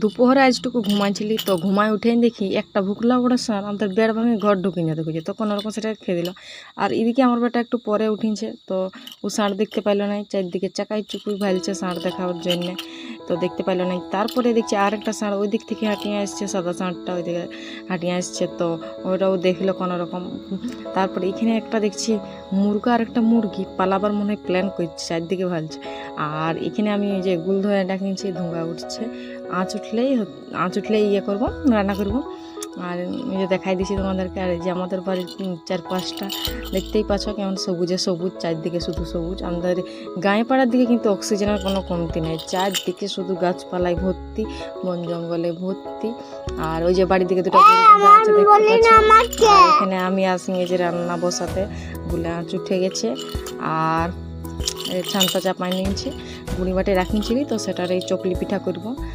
দুপুরে আজটুকু ঘুমাইছিলি, তো ঘুমায় উঠে দেখি একটা ভুকলা বড় ষাঁড় আমাদের বেড় ভাঙে ঘর ঢুকে নিয়ে দেখেছে, তো কোনোরকম সেটা খেয়ে দিল। আর এদিকে আমার বেটা একটু পরে উঠিছে, তো ও ষাঁড় দেখতে পাইল না, চারদিকে চাকাই চুকুই ভালছে ষাঁড় দেখার জন্যে, তো দেখতে পাইল না। তারপরে দেখছি আর একটা ষাঁড় ওই দিক থেকে হাঁটিয়ে আসছে, সাদা ষাঁড়টা ওই দিকে হাঁটিয়ে আসছে, তো ওটাও দেখলো কোনোরকম। তারপরে এখানে একটা দেখছি মুরগা আর একটা মুরগি পালাবার মনে হয় প্ল্যান করছে, চারদিকে ভালছে। আর এখানে আমি যে গুল ধরে ডাকিয়েছি, ধোঁয়া উঠছে, আঁচ উঠলেই ইয়ে করবো, রান্না করবো। আর যে দেখাই দিছি তোমাদেরকে, আর যে আমাদের বাড়ির 4-5টা দেখতেই পাচ্ছ কেমন সবুজে সবুজ, চারদিকে শুধু সবুজ। আমাদের গায়ে পাড়ার দিকে কিন্তু অক্সিজেনের কোনো কমতি নেই, চারদিকে শুধু গাছপালায় ভর্তি, বন জঙ্গলে ভর্তি। আর ওই যে বাড়ির দিকে দুটো এখানে আমি আসি এই যে রান্না বসাতে, গুলে আঁচ উঠে গেছে। আর ছানটা চাপাই নিয়েছি, বুড়ি বাটে রাখিছিলি, তো সেটার এই চকলি পিঠা করবো।